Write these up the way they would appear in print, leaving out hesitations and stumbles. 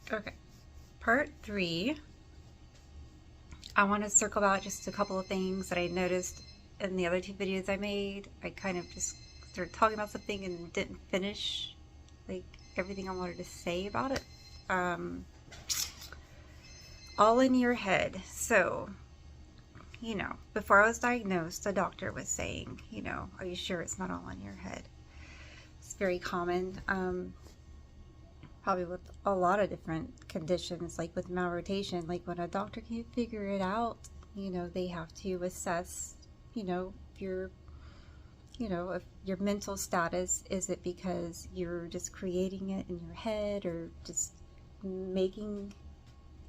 Okay, part 3. I want to circle back just a couple of things that I noticed in the other 2 videos I made. I kind of just started talking about something and didn't finish like everything I wanted to say about it. All in your head. So, before I was diagnosed, the doctor was saying, are you sure it's not all in your head? It's very common. Probably with a lot of different conditions, like with malrotation, like when a doctor can't figure it out, they have to assess, your, if your mental status. Is it because you're just creating it in your head, or just making,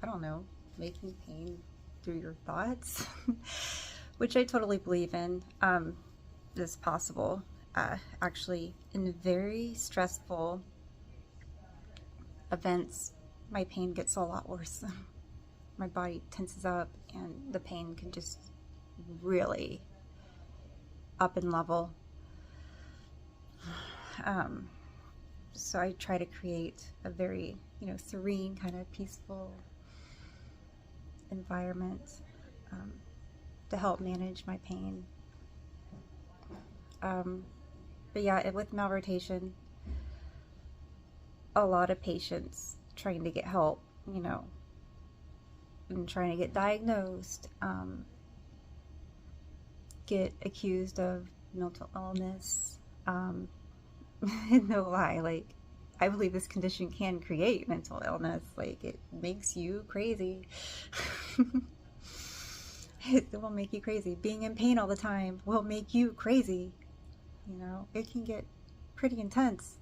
I don't know, making pain through your thoughts, which I totally believe in, is possible. Actually, in very stressful events, my pain gets a lot worse. My body tenses up and the pain can just really up in level. So I try to create a very, serene, kind of peaceful environment to help manage my pain. But yeah, with malrotation, a lot of patients trying to get help, and trying to get diagnosed, get accused of mental illness. No lie, like, I believe this condition can create mental illness. Like, it makes you crazy. It will make you crazy. Being in pain all the time will make you crazy. It can get pretty intense.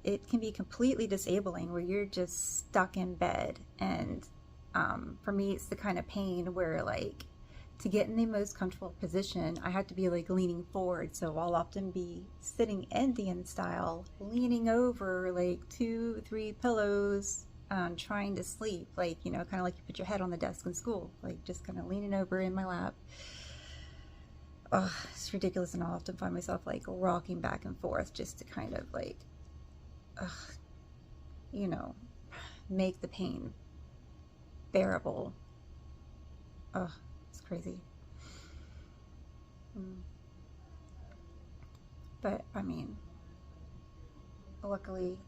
It can be completely disabling where you're just stuck in bed. And for me, it's the kind of pain where, like, to get in the most comfortable position, I have to be like leaning forward. So I'll often be sitting Indian style, leaning over like 2-3 pillows, trying to sleep. Like, kind of like you put your head on the desk in school, like just kind of leaning over in my lap. Oh, it's ridiculous. And I'll often find myself like rocking back and forth just to kind of like, make the pain bearable. Ugh. It's crazy. But I mean, luckily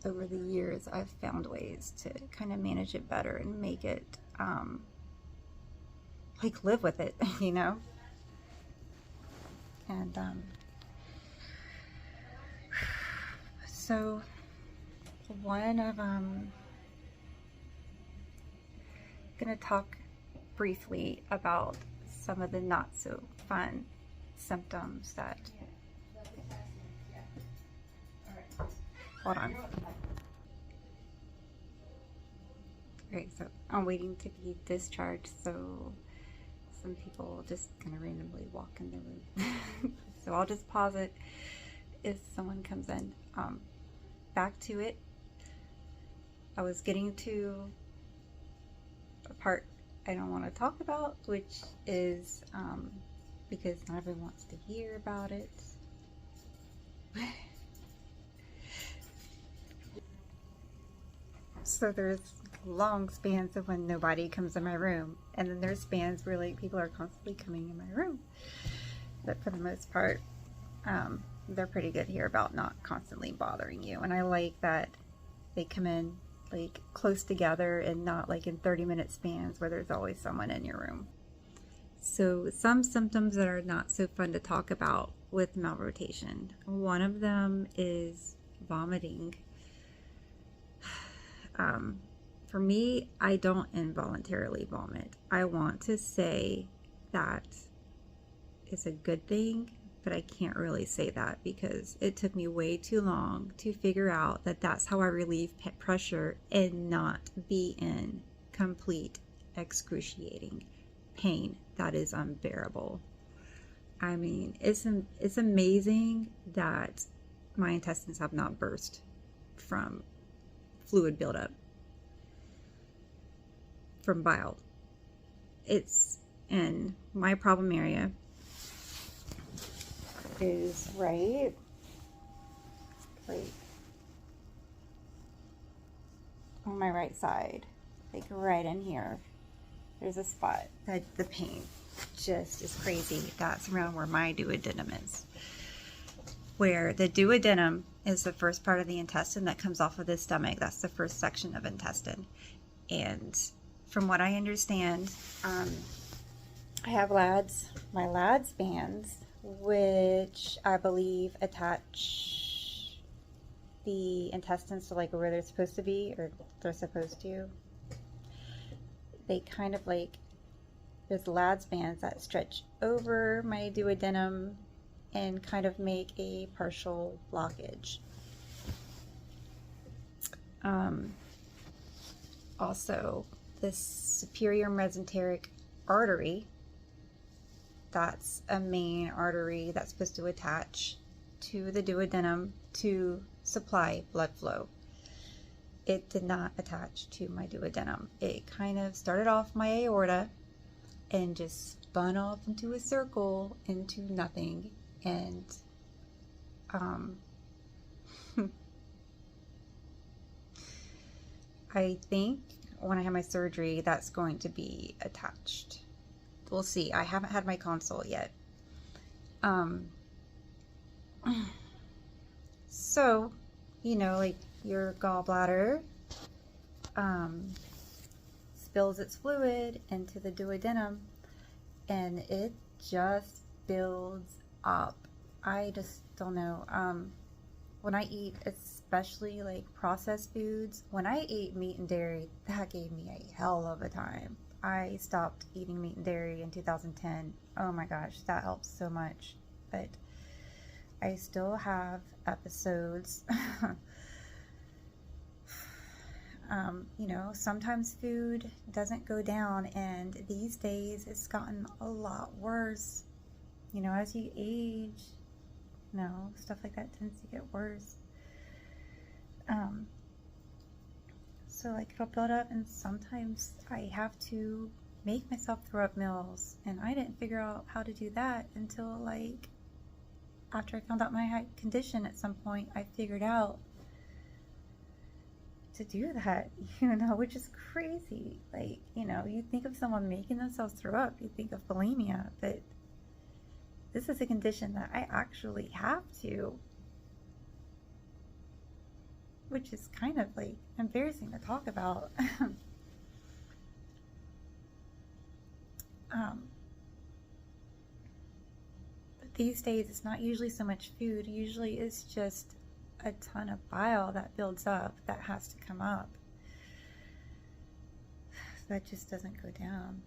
over the years I've found ways to kind of manage it better and make it like live with it, and so one of gonna talk briefly about some of the not so fun symptoms that, hold on. Okay, so I'm waiting to be discharged, so some people will just kind of randomly walk in the room. So I'll just pause it if someone comes in. Back to it. I was getting to a part I don't want to talk about, which is because not everyone wants to hear about it. So there's long spans of when nobody comes in my room, and then there's spans where like people are constantly coming in my room. But for the most part, they're pretty good here about not constantly bothering you, and I like that they come in like close together and not like in 30-minute spans where there's always someone in your room. So some symptoms that are not so fun to talk about with malrotation. One of them is vomiting. For me, I don't involuntarily vomit. I want to say that it's a good thing, but I can't really say that because it took me way too long to figure out that that's how I relieve pressure and not be in complete excruciating pain that is unbearable. I mean, it's amazing that my intestines have not burst from fluid buildup from bile. It's in my problem area is right on my right side, like right in here. There's a spot that the pain just is crazy. That's around where my duodenum is. Where the duodenum is the first part of the intestine that comes off of the stomach. That's the first section of intestine. And from what I understand, I have my LADS bands, which I believe attach the intestines to like where they're supposed to be, or they're supposed to. They kind of like, there's LADS bands that stretch over my duodenum and kind of make a partial blockage. Also, this superior mesenteric artery, that's a main artery that's supposed to attach to the duodenum to supply blood flow. It did not attach to my duodenum. It kind of started off my aorta and just spun off into a circle into nothing. And I think when I have my surgery, that's going to be attached. We'll see. I haven't had my consult yet. So, you know, like your gallbladder spills its fluid into the duodenum, and it just builds up. I just don't know. When I eat, especially like processed foods, when I ate meat and dairy, that gave me a hell of a time. I stopped eating meat and dairy in 2010. Oh my gosh, that helps so much. But I still have episodes. You know, sometimes food doesn't go down, and these days it's gotten a lot worse. You know, as you age, you know, stuff like that tends to get worse. So like it'll build up, and sometimes I have to make myself throw up meals, and I didn't figure out how to do that until like after I found out my condition. At some point I figured out to do that, you know, which is crazy. Like, you know, you think of someone making themselves throw up, you think of bulimia, but this is a condition that I actually have to, which is kind of like embarrassing to talk about. But these days it's not usually so much food. Usually it's just a ton of bile that builds up that has to come up. That just doesn't go down.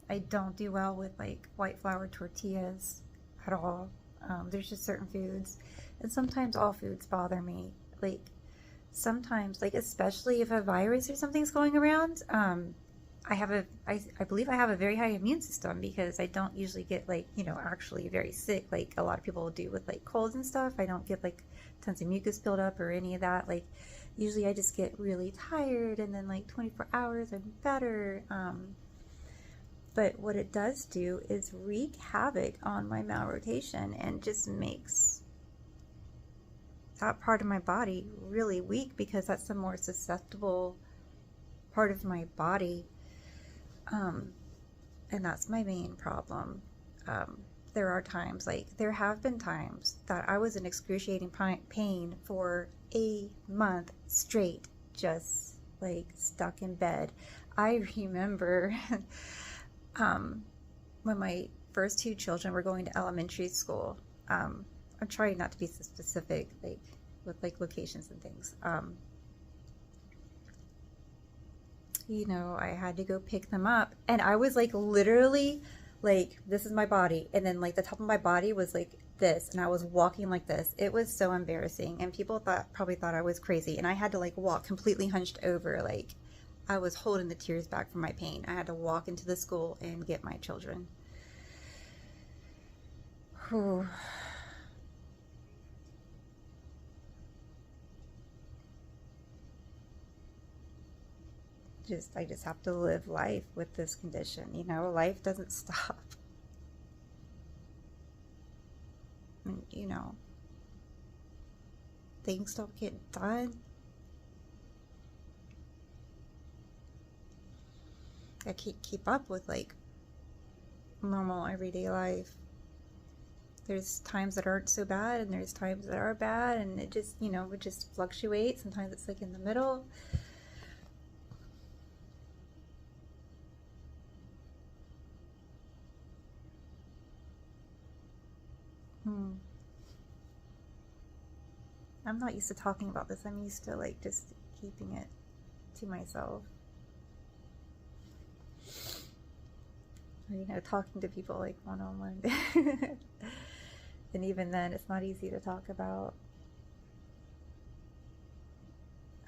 I don't do well with like white flour tortillas at all. There's just certain foods, and sometimes all foods bother me. Like sometimes, like especially if a virus or something's going around, I believe I have a very high immune system because I don't usually get like, you know, actually very sick like a lot of people do with like colds and stuff. I don't get like tons of mucus buildup or any of that. Like usually I just get really tired, and then like 24 hours I'm better. But what it does do is wreak havoc on my malrotation and just makes that part of my body really weak, because that's the more susceptible part of my body. And that's my main problem. There are times, like there have been times that I was in excruciating pain for a month straight, just like stuck in bed. I remember when my first two children were going to elementary school. I'm trying not to be so specific, like with like locations and things. You know, I had to go pick them up, and I was like literally like, this is my body, and then like the top of my body was like this, and I was walking like this. It was so embarrassing, and people probably thought I was crazy, and I had to like walk completely hunched over, like I was holding the tears back from my pain. I had to walk into the school and get my children. Whew. I just have to live life with this condition. You know, life doesn't stop. And, you know, things don't get done. I can't keep up with like normal everyday life. There's times that aren't so bad, and there's times that are bad, and it just, you know, it just fluctuates. Sometimes it's like in the middle. I'm not used to talking about this. I'm used to like just keeping it to myself. Or, you know, talking to people like one-on-one. And even then, it's not easy to talk about.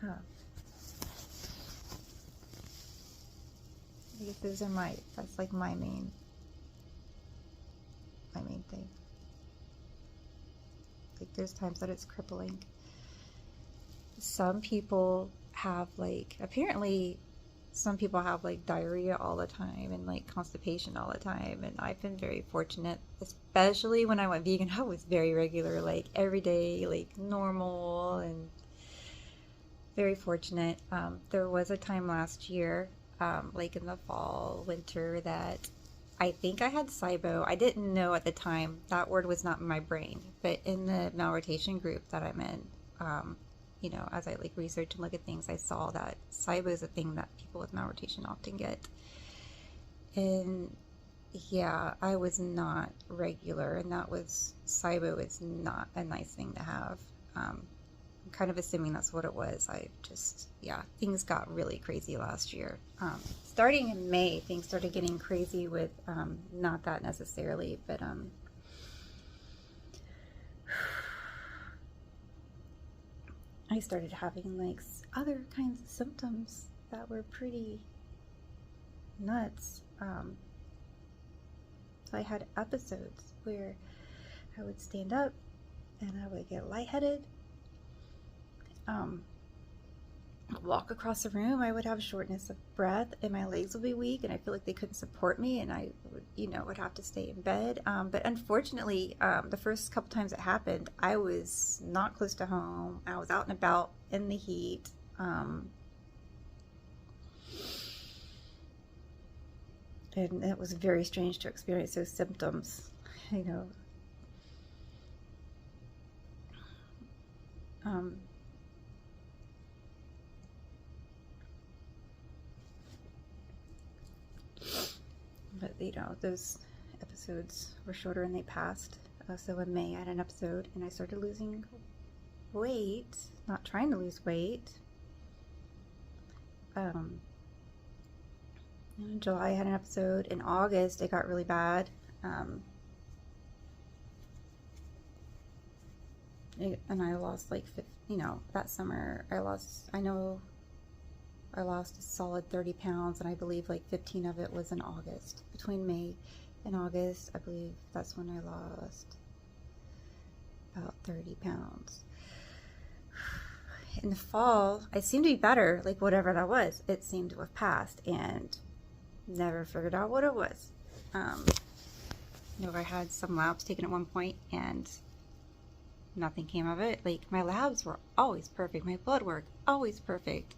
I guess those are that's like my main thing. Like there's times that it's crippling. Some people have like, apparently some people have like diarrhea all the time and like constipation all the time, and I've been very fortunate, especially when I went vegan. I was very regular, like every day, like normal, and very fortunate. There was a time last year, like in the fall, winter, that I think I had SIBO. I didn't know at the time. That word was not in my brain. But in the malrotation group that I'm in, you know, as I like research and look at things, I saw that SIBO is a thing that people with malrotation often get. And yeah, I was not regular, and SIBO is not a nice thing to have. I'm kind of assuming that's what it was. Yeah, things got really crazy last year. Starting in May, things started getting crazy with, not that necessarily, but I started having like other kinds of symptoms that were pretty nuts. So I had episodes where I would stand up and I would get lightheaded. Walk across the room, I would have shortness of breath, and my legs would be weak, and I feel like they couldn't support me, and I would, you know, would have to stay in bed. But unfortunately, the first couple times it happened, I was not close to home. I was out and about in the heat. And it was very strange to experience those symptoms, you know. But, you know, those episodes were shorter and they passed. So in May, I had an episode and I started losing weight, not trying to lose weight. In July, I had an episode. In August, it got really bad. And I lost like, you know, that summer, I lost a solid 30 pounds, and I believe like 15 of it was in August. Between May and August, I believe that's when I lost about 30 pounds. In the fall, I seemed to be better, like whatever that was. It seemed to have passed, and never figured out what it was. You know, I had some labs taken at one point, and nothing came of it. Like, my labs were always perfect. My blood work, always perfect.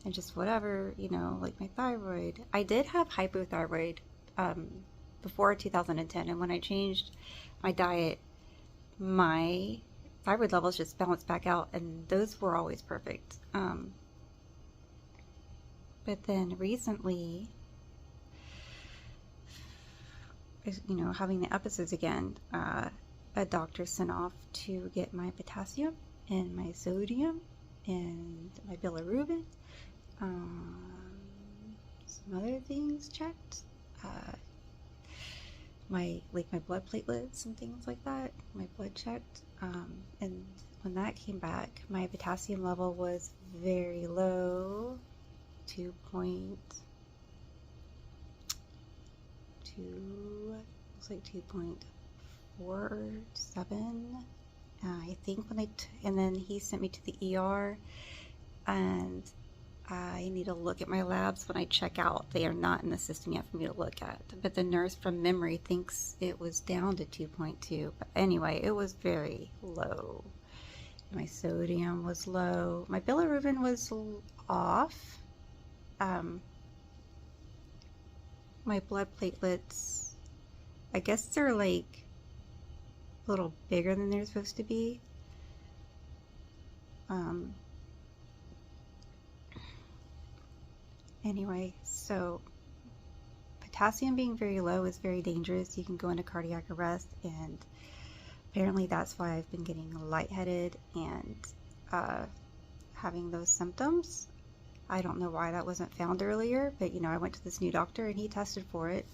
And just whatever, you know, like my thyroid. I did have hypothyroid before 2010, and when I changed my diet, my thyroid levels just balanced back out, and those were always perfect. But then recently, you know, having the episodes again, a doctor sent off to get my potassium and my sodium and my bilirubin. Some other things checked, my blood platelets and things like that, my blood checked, and when that came back, my potassium level was very low, 2.47. I think and then he sent me to the ER, and I need to look at my labs when I check out. They are not in the system yet for me to look at. But the nurse from memory thinks it was down to 2.2. But anyway, it was very low. My sodium was low. My bilirubin was off. my blood platelets, I guess they're like a little bigger than they're supposed to be. Anyway, so potassium being very low is very dangerous. You can go into cardiac arrest, and apparently that's why I've been getting lightheaded and having those symptoms. I don't know why that wasn't found earlier, but you know, I went to this new doctor and he tested for it.